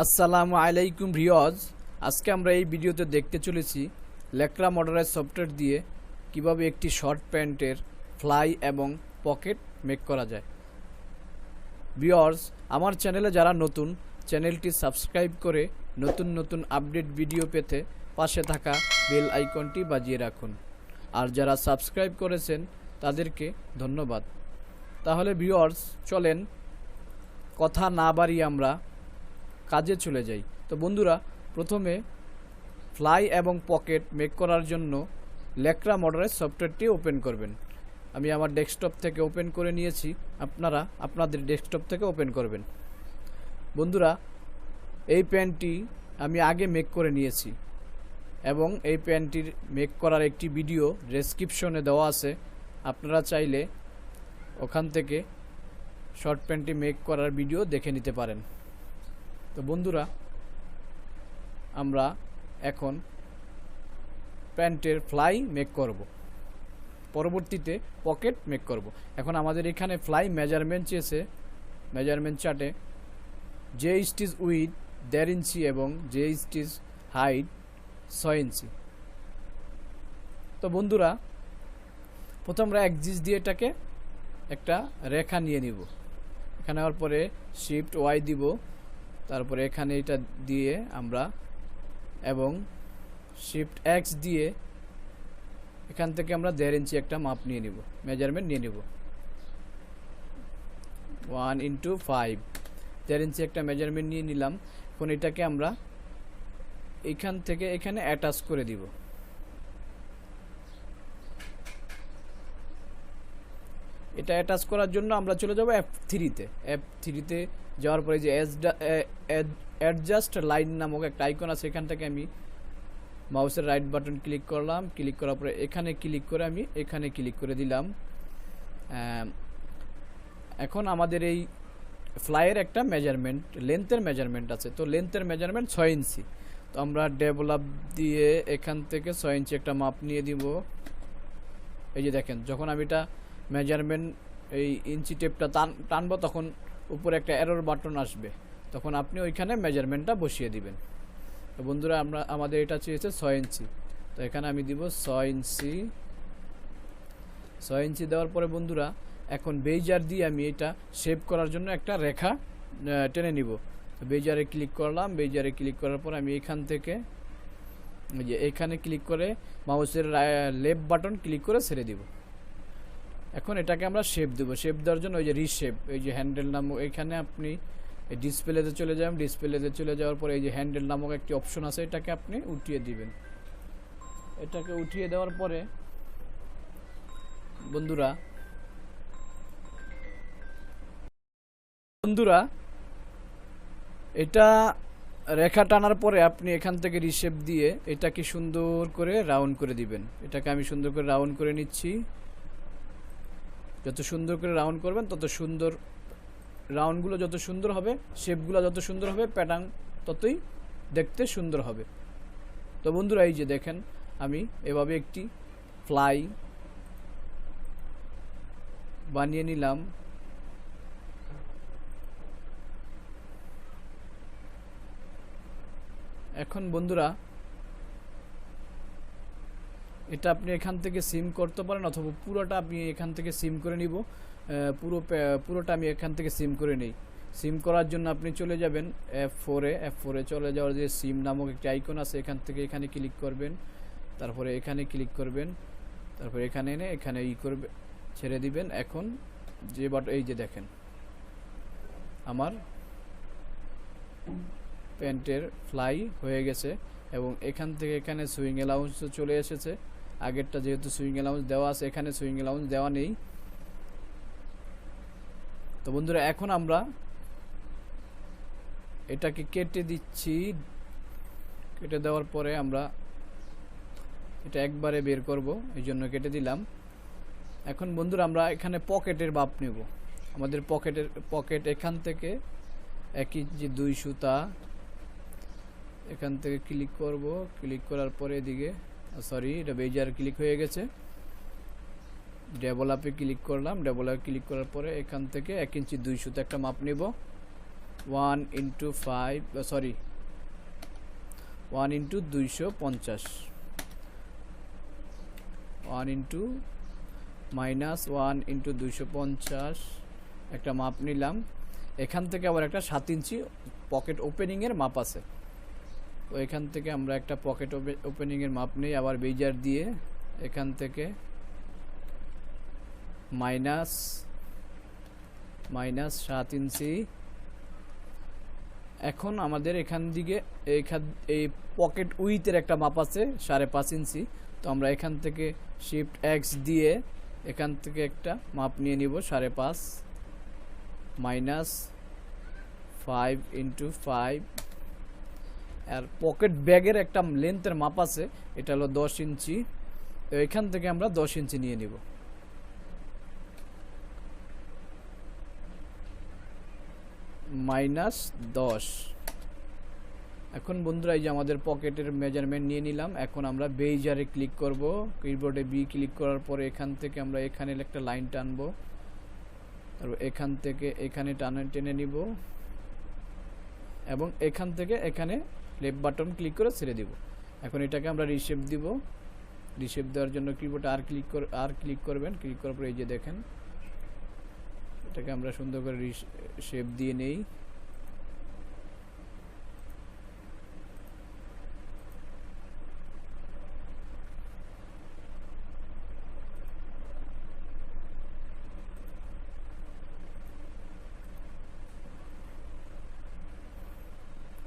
আসসালামু আলাইকুম ভিউয়ার্স, আজকে আমরা এই ভিডিওতে দেখতে চলেছি লেকট্রা মডারাইজ সফটওয়্যার দিয়ে কিভাবে একটি শর্ট প্যান্টের ফ্লাই এবং পকেট মেক করা যায়। ভিউয়ার্স, আমার চ্যানেলে যারা নতুন, চ্যানেলটি সাবস্ক্রাইব করে নতুন নতুন আপডেট ভিডিও পেতে পাশে থাকা বেল আইকনটি বাজিয়ে রাখুন। আর যারা সাবস্ক্রাইব করেছেন তাদেরকে ধন্যবাদ। তাহলে ভিউয়ার্স, চলেন কথা না বাড়িয়ে আমরা কাজে চলে যাই। তো বন্ধুরা, প্রথমে ফ্লাই এবং পকেট মেক করার জন্য লেকট্রা মডারাইজ সফটওয়্যারটি ওপেন করবেন। আমি আমার ডেস্কটপ থেকে ওপেন করে নিয়েছি, আপনারা আপনাদের ডেস্কটপ থেকে ওপেন করবেন। বন্ধুরা, এই প্যান্টটি আমি আগে মেক করে নিয়েছি এবং এই প্যান্টটির মেক করার একটি ভিডিও ডেসক্রিপশনে দেওয়া আছে, আপনারা চাইলে ওখান থেকে শর্ট প্যান্টটি মেক করার ভিডিও দেখে নিতে পারেন। তো বন্ধুরা, আমরা এখন প্যান্টের ফ্লাই মেক করব, পরবর্তীতে পকেট মেক করব। এখন আমাদের এখানে ফ্লাই মেজারমেন্ট চেয়েছে, মেজারমেন্ট চার্টে যে স্টিচ উইথ 1.5 ইঞ্চি এবং যে স্টিচ হাইট 6 ইঞ্চি। তো বন্ধুরা, প্রথম আমরা এক্সিস দিয়ে এটাকে একটা রেখা নিয়ে নিব। এখানে হওয়ার পরে শিফট ওয়াই দিব, তারপরে এখানে এটা দিয়ে আমরা এবং শিফট এক্স দিয়ে এখান থেকে আমরা 1.5 ইঞ্চি একটা মাপ নিয়ে নিব, মেজারমেন্ট নিয়ে নিব। 1/5 1.5 ইঞ্চি একটা মেজারমেন্ট নিয়ে নিলাম। এখন এটাকে আমরা এখান থেকে এখানে অ্যাটাচ করে দিব। এটা অ্যাটাচ করার জন্য আমরা চলে যাব F3-তে। F3-তে যাওয়ার পরে যে অ্যাডজাস্ট লাইন নামক একটা আইকন আছে, এখান থেকে আমি মাউসের রাইট বাটন ক্লিক করলাম। ক্লিক করার পরে এখানে ক্লিক করে আমি এখানে ক্লিক করে দিলাম। এখন আমাদের এই ফ্লাইয়ের একটা মেজারমেন্ট, লেন্থের মেজারমেন্ট আছে। তো লেন্থের মেজারমেন্ট 6 ইঞ্চি। তো আমরা ডেভেলপ দিয়ে এখান থেকে 6 ইঞ্চি একটা মাপ নিয়ে দিব। এই যে দেখেন, যখন আমি এটা মেজারমেন্ট এই ইঞ্চি টেপটা টানবো তখন উপরে একটা এরর বাটন আসবে, তখন আপনি ওইখানে মেজারমেন্টটা বসিয়ে দিবেন। তো বন্ধুরা, আমাদের এটা চেয়েছে 6 ইঞ্চি, তো এখানে আমি দিব 6 ইঞ্চি। 6 ইঞ্চি দেওয়ার পরে বন্ধুরা, এখন বেইজার দিয়ে আমি এটা শেপ করার জন্য একটা রেখা টেনে নিব। তো বেইজারে ক্লিক করলাম। বেইজারে ক্লিক করার পর আমি এখান থেকে যে এখানে ক্লিক করে মাউসের লেফট বাটন ক্লিক করে ছেড়ে দিব। এখন এটাকে আমরা শেপ দেবো। শেপ দেওয়ার জন্য ওই যে রিশেপ, এই যে হ্যান্ডেল নামক, এখানে আপনি এই ডিসপ্লেতে চলে যাবেন। ডিসপ্লেতে চলে যাওয়ার পরে এই যে হ্যান্ডেল নামক একটি অপশন আছে, এটাকে আপনি উঠিয়ে দিবেন। এটাকে উঠিয়ে দেওয়ার পরে বন্ধুরা এটা রেখা টানার পরে আপনি এখান থেকে রিশেপ দিয়ে এটাকে সুন্দর করে রাউন্ড করে দিবেন। এটাকে আমি সুন্দর করে রাউন্ড করে নিচ্ছি। যত সুন্দর করে রাউন্ড করবেন তত সুন্দর, রাউন্ডগুলো যত সুন্দর হবে, শেপগুলো যত সুন্দর হবে, প্যাটার্ন ততই দেখতে সুন্দর হবে। তো বন্ধুরা, এই যে দেখেন, আমি এভাবে একটি ফ্লাই বানিয়ে নিলাম। এখন বন্ধুরা, এটা আপনি এখান থেকে সিম করতে পারেন, অথবা পুরোটা আপনি এখান থেকে সিম করে নিব। পুরোটা আমি এখান থেকে সিম করে নিই। সিম করার জন্য আপনি চলে যাবেন F4-এ চলে যাওয়ার যে সিম নামক একটি আইকন আছে, এখান থেকে এখানে ক্লিক করবেন, তারপরে এখানে ক্লিক করবেন, তারপরে এখানে এনে এখানে করবে, ছেড়ে দিবেন। এখন যে এই যে দেখেন, আমার প্যান্টের ফ্লাই হয়ে গেছে এবং এখান থেকে এখানে সুইং অ্যালাউন্স চলে এসেছে। আগেরটা যেহেতু সুইং অ্যালাউন্স দেওয়া আছে, এখানে সুইং অ্যালাউন্স দেওয়া নেই। তো বন্ধুরা, এখন আমরা এটাকে কেটে দিচ্ছি। কেটে দেওয়ার পরে আমরা এটা একবারে বের করব, এই জন্য কেটে দিলাম। এখন বন্ধুরা, আমরা এখানে পকেটের মাপ নেব। আমাদের পকেট এখান থেকে 1 ইঞ্চি 2 সুতা, এখান থেকে ক্লিক করব। ক্লিক করার পরে এদিকে এটা বেইজার ক্লিক হয়ে গেছে। ডেভেলপে ক্লিক করলাম। ডেভেলপে ক্লিক করার পরে এখান থেকে 1 ইঞ্চি 2 সুতা একটা মাপ নেব। 1 into 5 sorry 1 into 250 1 into minus 1 into 250 একটা মাপ নিলাম। এখান থেকে আবার একটা 7 ইঞ্চি পকেট ওপেনিং এর মাপ আছে, তো এখান থেকে আমরা একটা পকেট ওপেনিং এর মাপ নেই, আবার বেজার দিয়ে এখান থেকে মাইনাস 7 ইঞ্চি। এখন আমাদের এখান দিকে এই পকেট উইথের একটা মাপ আছে 5.5 ইঞ্চি, তো আমরা এখান থেকে শিফট এক্স দিয়ে এখান থেকে একটা মাপ নিয়ে নিব 5.5 মাইনাস 5 ইন্টু 5। আর পকেট ব্যাগের একটা লেন্থের মাপ আছে, এটা হলো 10 ইঞ্চি, তো এখান থেকে আমরা 10 ইঞ্চি নিয়ে নিব। মাইনাস 10। এখন বন্ধুরা এই যে আমাদের পকেটের মেজারমেন্ট নিয়ে নিলাম। এখন আমরা বেইজারে ক্লিক করব, কিবোর্ডে বি ক্লিক করার পরে এখান থেকে আমরা এখানে একটা লাইন টানবো, তারপর এখান থেকে এখানে টেনে নিব এবং এখান থেকে এখানে লেফট বাটন ক্লিক করে ছেড়ে দিব। এখন এটাকে আমরা রিশেপ দিব। রিশেপ দেওয়ার জন্য কিবোর্ডে আর ক্লিক করবেন, ক্লিক করার পরে এই যে দেখেন এটাকে আমরা সুন্দর করে শেপ দিয়ে নেই।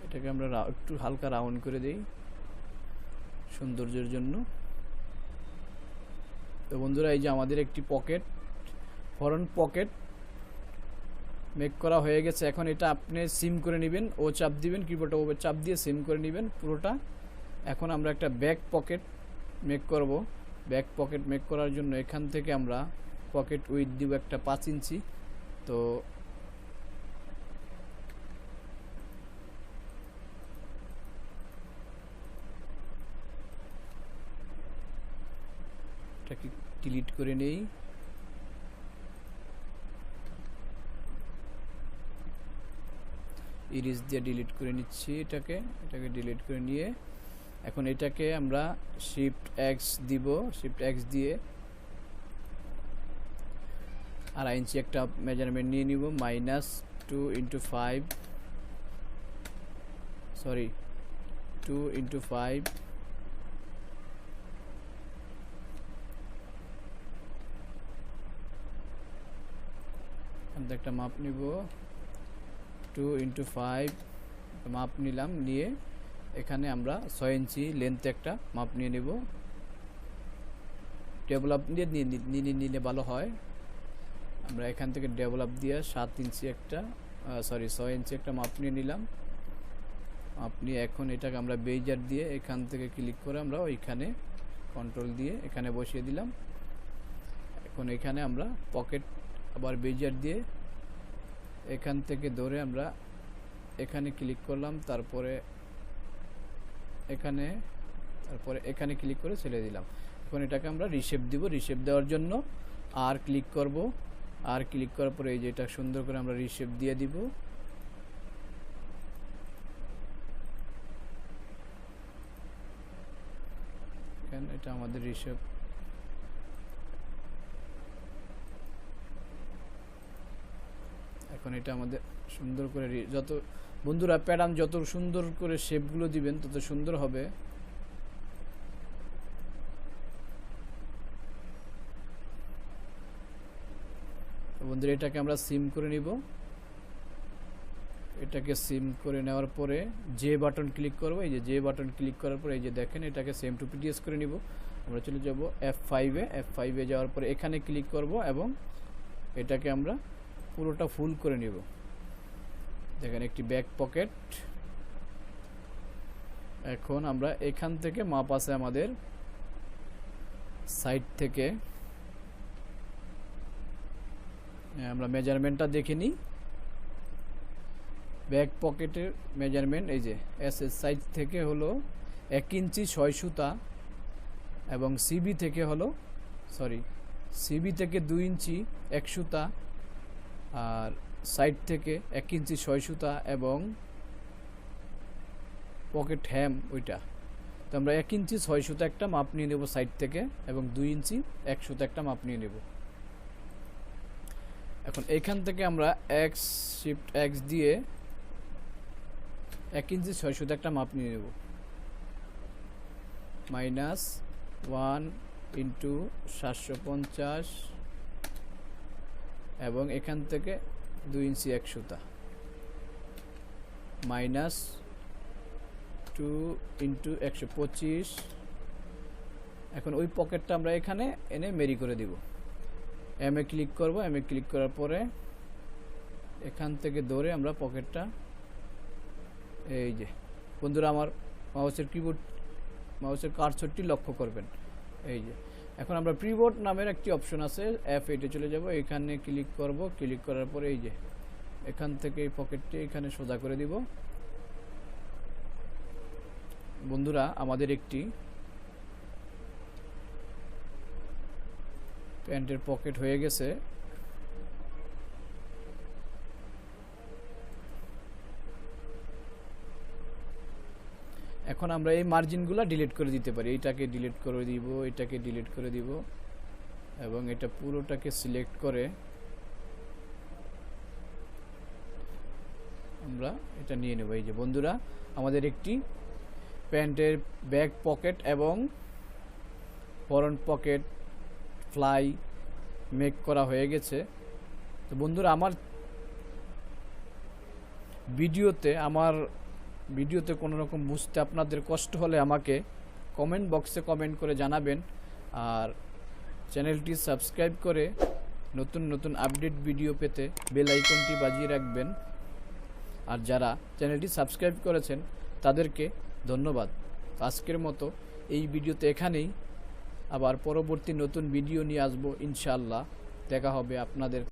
এটাকে আমরা একটু হালকা রাউন্ড করে দেই সৌন্দর্যের জন্য। তো বন্ধুরা এই যে আমাদের একটি পকেট, ফ্রন্ট পকেট মেক করা হয়ে গেছে। এখন এটা আপনি সিম করে নেবেন, ও চাপ দিবেন, কিবোর্ডে ও চাপ দিয়ে সিম করে নেবেন পুরোটা। এখন আমরা একটা ব্যাক পকেট মেক করব। ব্যাক পকেট মেক করার জন্য এখান থেকে আমরা পকেট উইথ দিব একটা 5 ইঞ্চি। তো এটাকে ডিলিট করে নেই। ইরিস দিয়ে ডিলিট করে নিচ্ছি এটাকে ডিলিট করে নিয়ে এখন এটাকে আমরা শিফট এক্স দিব। শিফট এক্স দিয়ে আর ইঞ্চি একটা মেজারমেন্ট নিয়ে নিব, মাইনাস 2 ইন্টু 5 সরি 2 ইন্টু 5 একটা মাপ নিব, 2 ইন্টু 5 মাপ নিলাম, নিয়ে এখানে আমরা 6 ইঞ্চি লেন্থে একটা মাপ নিয়ে নেব। ডেভেলপ দিয়ে নিলে ভালো হয়। আমরা এখান থেকে ডেভেলপ দিয়ে 7 ইঞ্চি একটা 6 ইঞ্চি একটা মাপ নিয়ে নিলাম। মাপ নিয়ে এখন এটাকে আমরা বেইজার দিয়ে এখান থেকে ক্লিক করে আমরা ওইখানে কন্ট্রোল দিয়ে এখানে বসিয়ে দিলাম। এখন এখানে আমরা পকেট আবার বেইজার দিয়ে এখান থেকে ধরে আমরা এখানে ক্লিক করলাম, তারপরে এখানে ক্লিক করে ছেড়ে দিলাম। এখন এটাকে আমরা রিশেপ দিব। রিশেপ দেওয়ার জন্য আর ক্লিক করব, আর ক্লিক করার পরে এই যে এটা সুন্দর করে আমরা রিশেপ দিয়ে দিব। এটা আমাদের রিশেপ। এখন এটা আমাদের সুন্দর করে যত বন্ধুরা প্যাটার্ন যত সুন্দর করে শেপগুলো দিবেন তত সুন্দর হবে। বন্ধুরা এটাকে আমরা সিম করে নিব। এটাকে সিম করে নেওয়ার পরে যে বাটন ক্লিক করব, এই যে বাটন ক্লিক করার পরে এই যে দেখেন এটাকে সেম টু পিডিএস করে নিব। আমরা চলে যাব F5 এ যাওয়ার পরে এখানে ক্লিক করব এবং এটাকে আমরা পুরোটা ফুল করে নিব। দেখেন একটি ব্যাক পকেট। এখন আমরা এখান থেকে মাপ আছে আমাদের সাইড থেকে, আমরা মেজারমেন্টটা দেখে নিই। ব্যাক পকেটের মেজারমেন্ট এই যে এস সাইড থেকে হলো 1 ইঞ্চি 6 সুতা এবং সিবি থেকে হলো সিবি থেকে 2 ইঞ্চি 1 সুতা আর সাইড থেকে 1 ইঞ্চি 6 সুতা এবং পকেট হ্যাম ওইটা, তো আমরা 1 ইঞ্চি 6 সুতা একটা মাপ নিয়ে নেব সাইড থেকে এবং 2 ইঞ্চি 1 সুতা একটা মাপ নিয়ে নেব। এখন এইখান থেকে আমরা x শিফট x দিয়ে 1 ইঞ্চি 6 সুতা একটা মাপ নিয়ে নেব, -1 ইন্টু 750 এবং এখান থেকে 2 ইঞ্চি 1 সুতা, -2 ইন্টু 125। এখন ওই পকেটটা আমরা এখানে এনে মেরি করে দিব। এম এ ক্লিক করব, এম এ ক্লিক করার পরে এখান থেকে ধরে আমরা পকেটটা, এই যে বন্ধুরা আমার মাউসের কিবোর্ড মাউসের কার্সরটি লক্ষ্য করবেন, এই যে এখন আমরা প্রিবোর্ড নামের একটি অপশন আছে, F8 চলে যাব, এখানে ক্লিক করব, ক্লিক করার পরে এই যে এখান থেকে এই পকেটটি এখানে সোজা করে দিব। বন্ধুরা আমাদের একটি প্যান্টের পকেট হয়ে গেছে। এখন আমরা এই মার্জিনগুলো ডিলিট করে দিতে পারি, এইটাকে ডিলিট করে দিব, এটাকে ডিলিট করে দিব এবং এটা পুরোটাকে সিলেক্ট করে আমরা এটা নিয়ে নেব। এই যে বন্ধুরা আমাদের একটি প্যান্টের ব্যাক পকেট এবং ফ্রন্ট পকেট ফ্লাই মেক করা হয়ে গেছে। তো বন্ধুরা আমার ভিডিওতে কোনো রকম বুঝতে আপনাদের কষ্ট হলে আমাকে কমেন্ট বক্সে কমেন্ট করে জানাবেন, আর চ্যানেলটি সাবস্ক্রাইব করে নতুন নতুন আপডেট ভিডিও পেতে বেল আইকনটি বাজিয়ে রাখবেন। আর যারা চ্যানেলটি সাবস্ক্রাইব করেছেন তাদেরকে ধন্যবাদ। আজকের মতো এই ভিডিওতে এখানেই, আবার পরবর্তী নতুন ভিডিও নিয়ে আসবো ইনশাআল্লাহ। দেখা হবে আপনাদের